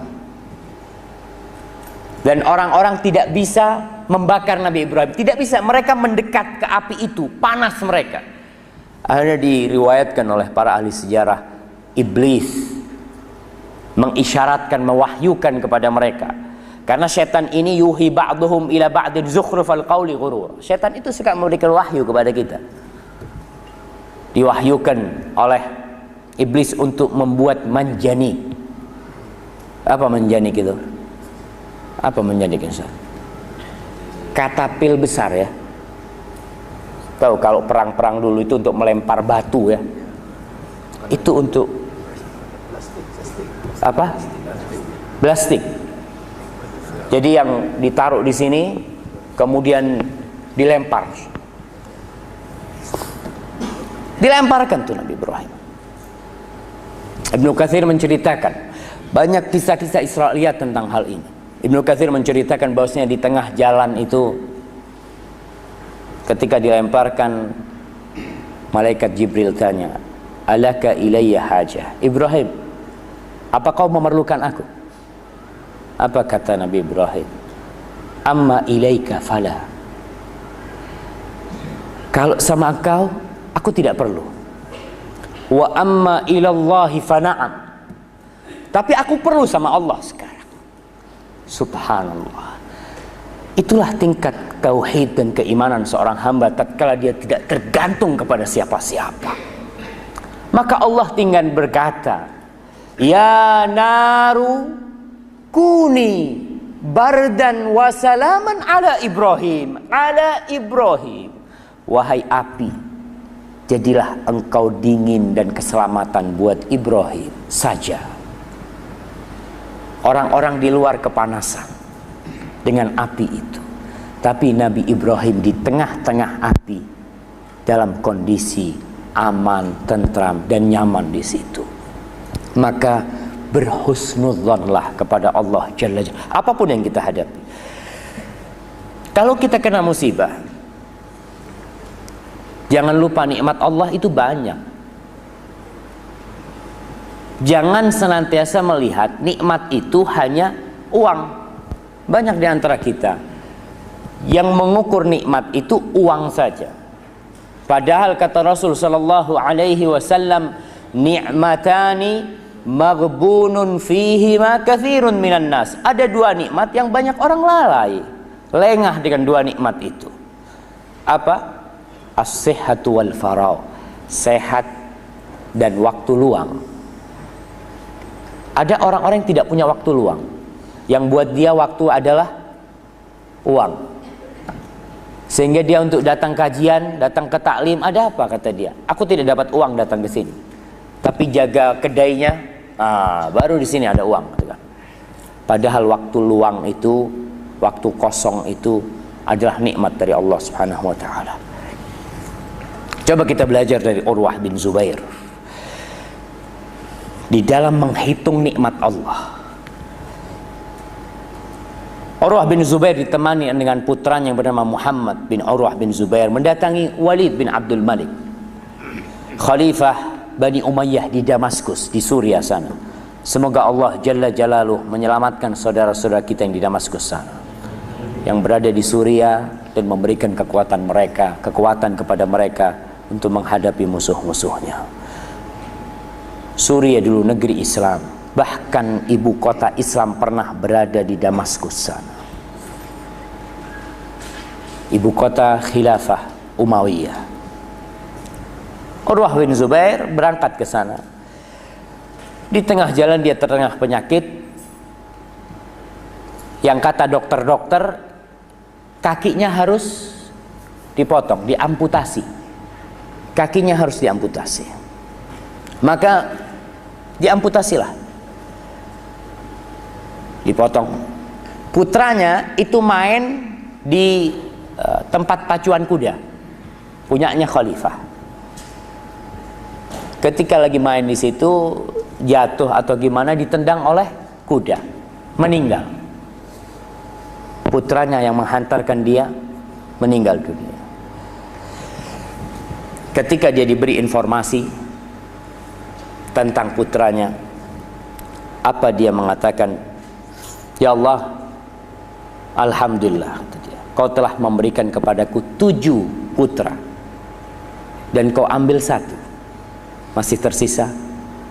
Dan orang-orang tidak bisa membakar Nabi Ibrahim, tidak bisa, mereka mendekat ke api itu, panas mereka. Akhirnya diriwayatkan oleh para ahli sejarah, iblis mengisyaratkan, mewahyukan kepada mereka. Karena setan ini yuhi ba'duhum ila ba'din zukhrufal qawli ghurur. Setan itu suka memberikan wahyu kepada kita. Diwahyukan oleh iblis untuk membuat manjanik. Apa manjanik itu? Apa manjanik itu? Katapil besar ya. Tahu kalau perang-perang dulu itu untuk melempar batu ya. Itu untuk apa? Plastik. Jadi yang ditaruh di sini kemudian dilempar. Dilemparkan tuh Nabi Ibrahim. Ibnu Katsir menceritakan banyak kisah-kisah Israiliyat tentang hal ini. Ibnu Katsir menceritakan bahwasanya di tengah jalan itu ketika dilemparkan, malaikat Jibril tanya, "Alaka ilayya hajah?" Ibrahim, apa kau memerlukan aku? Apa kata Nabi Ibrahim? Amma ilaika fala. Kalau sama kau, aku tidak perlu. Wa amma ilallahi fana'am. Tapi aku perlu sama Allah sekarang. Subhanallah. Itulah tingkat tauhid dan keimanan seorang hamba tatkala dia tidak tergantung kepada siapa-siapa. Maka Allah tinggal berkata, "Ya naru kuni bardan wa salaman ala Ibrahim." Ala Ibrahim. Wahai api, jadilah engkau dingin dan keselamatan buat Ibrahim saja. Orang-orang di luar kepanasan dengan api itu, tapi Nabi Ibrahim di tengah-tengah api dalam kondisi aman, tentram dan nyaman di situ. Maka berhusnudzonlah kepada Allah Jalla Jalla apapun yang kita hadapi. Kalau kita kena musibah, jangan lupa nikmat Allah itu banyak. Jangan senantiasa melihat nikmat itu hanya uang. Banyak di antara kita yang mengukur nikmat itu uang saja. Padahal kata Rasul sallallahu alaihi wasallam, ni'matani maghbunun fihima katsirun minan nas. Ada dua nikmat yang banyak orang lalai, lengah dengan dua nikmat itu. Apa? As-sihhatu wal faragh. Sehat dan waktu luang. Ada orang-orang yang tidak punya waktu luang. Yang buat dia waktu adalah uang. Sehingga dia untuk datang kajian, datang ke taklim, ada apa kata dia? Aku tidak dapat uang datang ke sini. Tapi jaga kedainya, baru di sini ada uang. Padahal waktu luang itu, waktu kosong itu adalah nikmat dari Allah Subhanahu wa taala. Coba kita belajar dari Urwah bin Zubair. Di dalam menghitung nikmat Allah, Urwah bin Zubair ditemani dengan putranya yang bernama Muhammad bin Urwah bin Zubair mendatangi Walid bin Abdul Malik, Khalifah Bani Umayyah di Damaskus, di Suriah sana. Semoga Allah Jalla Jalaluh menyelamatkan saudara-saudara kita yang di Damaskus sana, yang berada di Suriah, dan memberikan kekuatan kepada mereka untuk menghadapi musuh-musuhnya. Suriah dulu negeri Islam, bahkan ibu kota Islam pernah berada di Damaskus sana. Ibu kota Khilafah Umayyah. Urwah bin Zubair berangkat ke sana. Di tengah jalan dia terkena penyakit yang kata dokter-dokter kakinya harus dipotong, diamputasi. Kakinya harus diamputasi. Maka diamputasilah, dipotong. Putranya itu main di tempat pacuan kuda, punyanya khalifah. Ketika lagi main di situ, jatuh atau gimana, ditendang oleh kuda, meninggal. Putranya yang menghantarkan dia meninggal dunia. Ketika dia diberi informasi tentang putranya, apa dia mengatakan? Ya Allah, alhamdulillah, kau telah memberikan kepadaku 7 putra. dan kau ambil 1, masih tersisa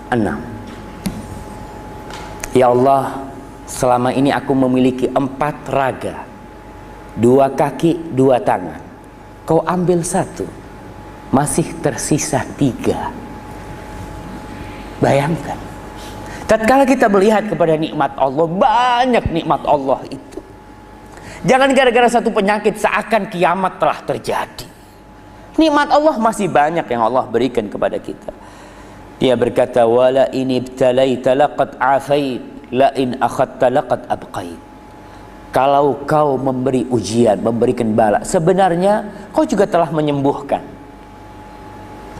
6. Ya Allah, selama ini aku memiliki 4 raga, 2 kaki, 2 tangan. Kau ambil 1, masih tersisa 3. Bayangkan, tatkala kita melihat kepada nikmat Allah, banyak nikmat Allah itu, jangan gara-gara 1 penyakit seakan kiamat telah terjadi. Nikmat Allah masih banyak yang Allah berikan kepada kita. Dia berkata, wala in ibtalaita laqad afait, la in akhadta laqad abqait. Kalau kau memberi ujian, memberikan bala, sebenarnya kau juga telah menyembuhkan.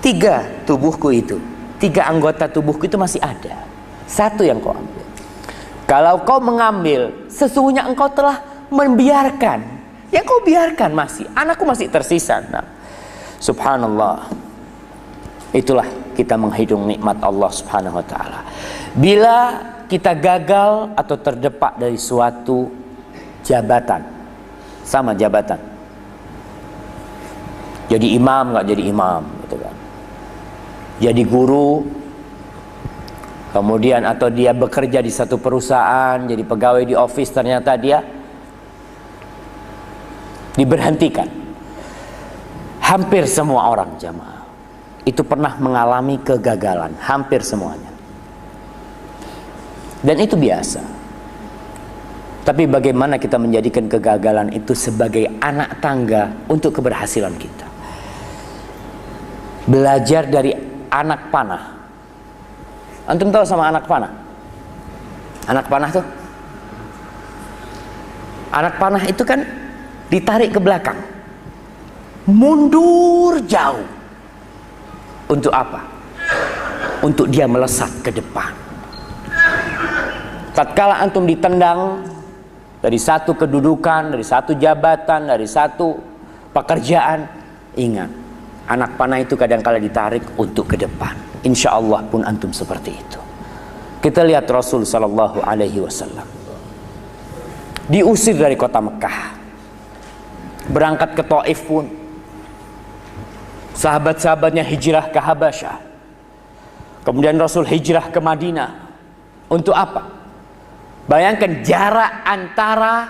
3 tubuhku itu, 3 anggota tubuhku itu masih ada. 1 yang kau ambil. Kalau kau mengambil, sesungguhnya engkau telah membiarkan. Yang kau biarkan masih, anakku masih tersisa. Nah, subhanallah. Itulah kita menghitung nikmat Allah subhanahu wa ta'ala. Bila kita gagal atau terdepak dari suatu jabatan, sama jabatan, jadi imam nggak jadi imam, gitu kan. Jadi guru, kemudian atau dia bekerja di satu perusahaan, jadi pegawai di office, ternyata dia diberhentikan. Hampir semua orang jamaah itu pernah mengalami kegagalan, hampir semuanya. Dan itu biasa. Tapi bagaimana kita menjadikan kegagalan itu sebagai anak tangga untuk keberhasilan kita? Belajar dari anak panah. Antum tahu sama anak panah? Anak panah tuh, anak panah itu kan ditarik ke belakang, mundur jauh. Untuk apa? Untuk dia melesat ke depan. Tatkala antum ditendang dari satu kedudukan, dari satu jabatan, dari satu pekerjaan, ingat, anak panah itu kadang-kala ditarik untuk ke depan. Insya Allah pun antum seperti itu. Kita lihat Rasul Sallallahu Alaihi Wasallam diusir dari kota Mekah, berangkat ke Taif pun. Sahabat-sahabatnya hijrah ke Habasyah. Kemudian Rasul hijrah ke Madinah. Untuk apa? Bayangkan jarak antara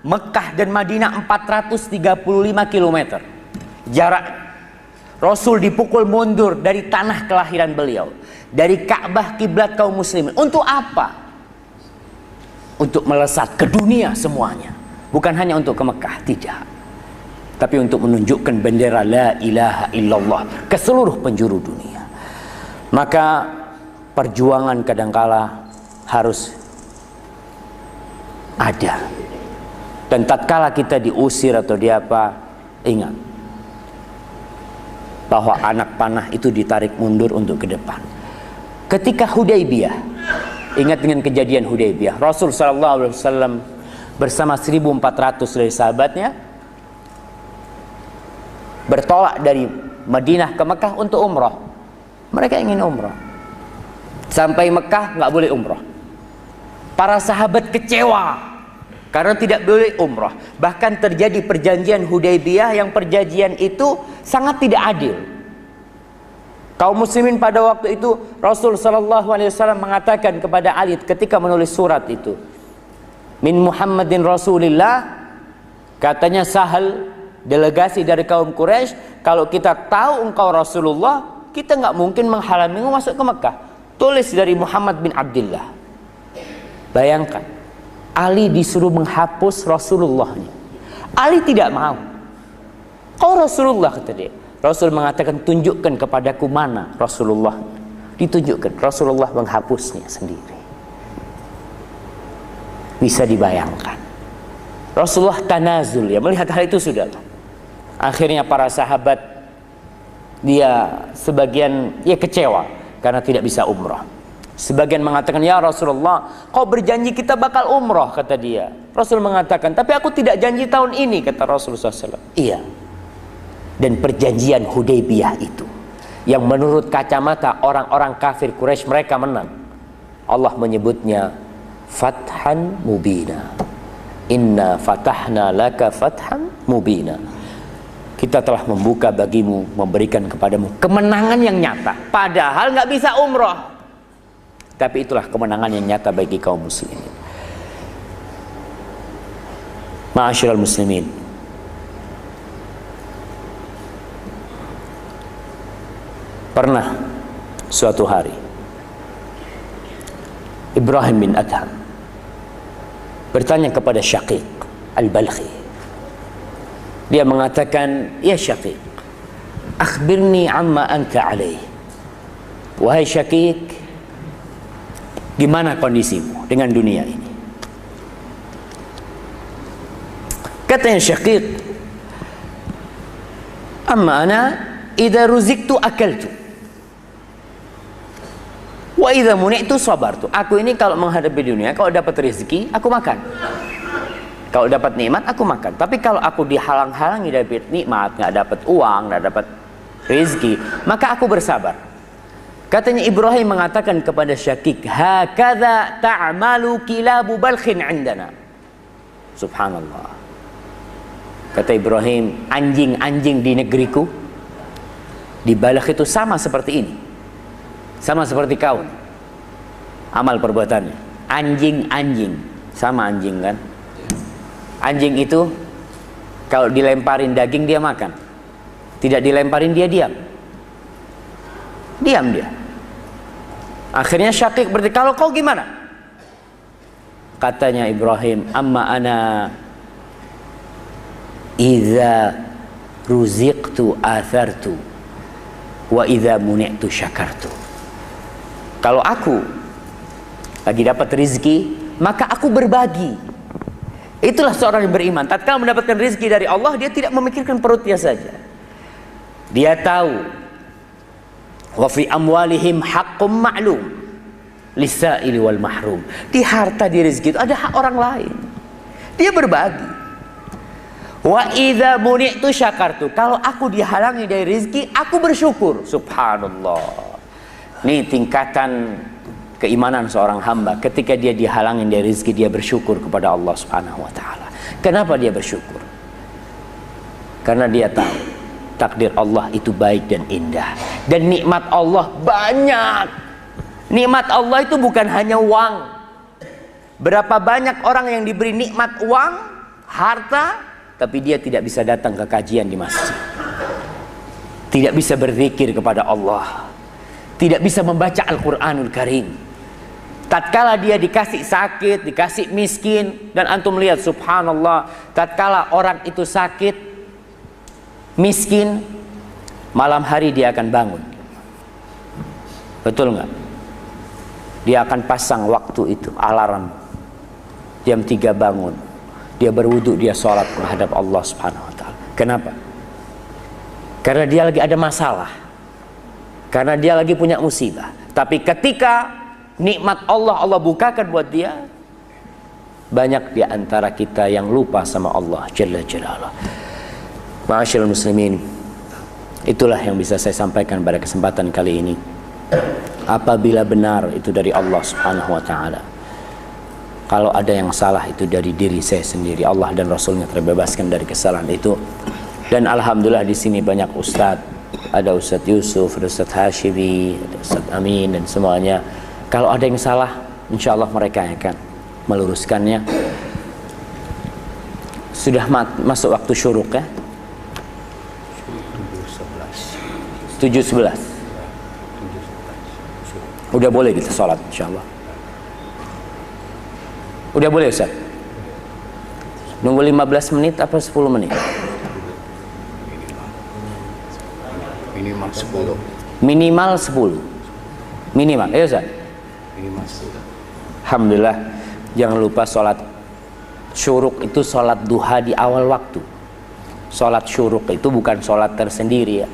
Mekah dan Madinah 435 km. Jarak. Rasul dipukul mundur dari tanah kelahiran beliau, dari Ka'bah kiblat kaum muslimin. Untuk apa? Untuk melesat ke dunia semuanya. Bukan hanya untuk ke Mekah, tidak. Tapi untuk menunjukkan bendera la ilaha illallah ke seluruh penjuru dunia. Maka perjuangan kadangkala harus ada. Dan tatkala kita diusir atau diapa, ingat bahwa anak panah itu ditarik mundur untuk ke depan. Ketika Hudaybiyah, ingat dengan kejadian Hudaybiyah, Rasul SAW bersama 1.400 dari sahabatnya bertolak dari Madinah ke Mekah untuk umrah. Mereka ingin umrah. Sampai Mekah nggak boleh umrah. Para sahabat kecewa karena tidak boleh umrah. Bahkan terjadi perjanjian Hudaybiyah yang perjanjian itu sangat tidak adil. Kaum muslimin pada waktu itu, Rasul Sallallahu Alaihi Wasallam mengatakan kepada Ali ketika menulis surat itu, min Muhammadin Rasulillah, katanya Sahal, delegasi dari kaum Quraisy, kalau kita tahu engkau Rasulullah, kita nggak mungkin menghalangimu masuk ke Mekah. Tulis dari Muhammad bin Abdullah. Bayangkan, Ali disuruh menghapus Rasulullahnya. Ali tidak mau. Kau Rasulullah, kata dia. Rasul mengatakan, tunjukkan kepadaku mana Rasulullah. Ditunjukkan, Rasulullah menghapusnya sendiri. Bisa dibayangkan. Rasulullah tanazul, ya, melihat hal itu sudah. Akhirnya para sahabat, dia sebagian ya kecewa karena tidak bisa umrah. Sebagian mengatakan, ya Rasulullah, kau berjanji kita bakal umrah, kata dia. Rasul mengatakan, tapi aku tidak janji tahun ini, kata Rasulullah SAW. Iya. Dan perjanjian Hudaybiyah itu, yang menurut kacamata orang-orang kafir Quraisy mereka menang, Allah menyebutnya Fathan Mubina. Inna fatahna laka fathan mubina. kita telah membuka bagimu, memberikan kepadamu kemenangan yang nyata. Padahal nggak bisa umroh, tapi itulah kemenangan yang nyata bagi kaum muslimin. Ma'asyiral muslimin, pernah suatu hari Ibrahim bin Adham bertanya kepada Syaqiq Al-Balkhi. Dia mengatakan, ya Syaqiq, akhbirni amma anta alaih. Wahai Syaqiq, gimana kondisimu dengan dunia ini? Katanya Syaqiq, amma ana idza ruziktu akaltu wa idza muni'tu sabartu. Aku ini kalau menghadapi dunia, kalau dapat rezeki aku makan, kalau dapat nikmat aku makan. Tapi kalau aku dihalang-halangi dari nikmat, nggak dapat uang, nggak dapat rezeki, maka aku bersabar. Katanya Ibrahim mengatakan kepada Syaqiq, hakadha ta'malu kilabu balkhin indana. Subhanallah. Kata Ibrahim, anjing-anjing di negeriku di Balkh itu sama seperti ini, sama seperti kau. Amal perbuatannya anjing-anjing, sama anjing kan. Anjing itu kalau dilemparin daging dia makan, tidak dilemparin dia diam. Diam dia. Akhirnya Syaqiq bertanya, kalau kau gimana? Katanya Ibrahim, amma ana idza ruziqtu athartu wa idza muni'tu syakartu. Kalau aku lagi dapat rezeki, maka aku berbagi. Itulah seorang yang beriman. Tatkala mendapatkan rezeki dari Allah, dia tidak memikirkan perutnya saja. Dia tahu wa fi amwalihim haqqum ma'lum lis-sa'ili wal mahrum. Di harta, di rezeki itu ada hak orang lain. Dia berbagi. Wa idza muni'tu syakartu. Kalau aku dihalangi dari rezeki, aku bersyukur. Subhanallah. Ini tingkatan keimanan seorang hamba. Ketika dia dihalangi dari rezeki, dia bersyukur kepada Allah Subhanahu wa taala. Kenapa dia bersyukur? Karena dia tahu takdir Allah itu baik dan indah, dan nikmat Allah banyak. Nikmat Allah itu bukan hanya uang. Berapa banyak orang yang diberi nikmat uang, harta, tapi dia tidak bisa datang ke kajian di masjid, tidak bisa berzikir kepada Allah, tidak bisa membaca Al-Quranul Karim. Tatkala dia dikasih sakit, dikasih miskin, dan antum lihat subhanallah, tatkala orang itu sakit, miskin, malam hari dia akan bangun. Betul nggak? Dia akan pasang waktu itu, alarm, jam 3 bangun. Dia berwudu, dia sholat menghadap Allah Subhanahu wa ta'ala. Kenapa? Karena dia lagi ada masalah, karena dia lagi punya musibah. Tapi ketika nikmat Allah bukakan buat dia, banyak di antara kita yang lupa sama Allah Jalla Jalaluh. Ma'asyiral muslimin, itulah yang bisa saya sampaikan pada kesempatan kali ini. Apabila benar itu dari Allah Subhanahu wa ta'ala, kalau ada yang salah itu dari diri saya sendiri. Allah dan Rasulnya terbebaskan dari kesalahan itu. Dan alhamdulillah di sini banyak ustadz. Ada Ustadz Yusuf, ada Ustadz Hashimi, ada Ustadz Amin, dan semuanya. Kalau ada yang salah, insya Allah mereka akan meluruskannya. Sudah masuk waktu syuruk ya? 7.11. Udah boleh kita sholat insya Allah. Udah boleh Ustaz? Nunggu 15 menit apa 10 menit? Minimal 10. Minimal 10. Minimal, ya Ustaz? Minimal 10. Alhamdulillah. Jangan lupa sholat syuruk itu sholat duha di awal waktu. Sholat syuruk itu bukan sholat tersendiri ya.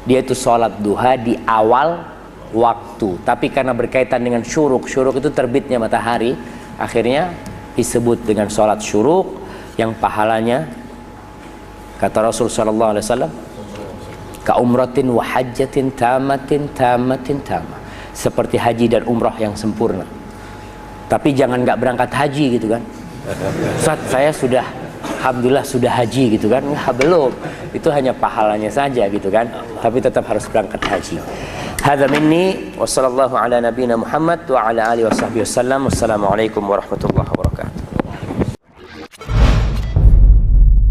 Dia itu sholat duha di awal waktu. Tapi karena berkaitan dengan syuruk, syuruk itu terbitnya matahari, akhirnya disebut dengan sholat syuruk, yang pahalanya kata Rasul sallallahu alaihi wasallam, ka umratin wa hajjatin tamatin tamatin tamah, seperti haji dan umrah yang sempurna. Tapi jangan nggak berangkat haji gitu kan. Ustaz, saya sudah alhamdulillah sudah haji gitu kan. Nggak, belum, itu hanya pahalanya saja gitu kan, tapi tetap harus berangkat haji. Hadza minni wa sallallahu ala nabiyyina Muhammad wa ala alihi washabbihi wasallam. Wassalamualaikum warahmatullahi wabarakatuh.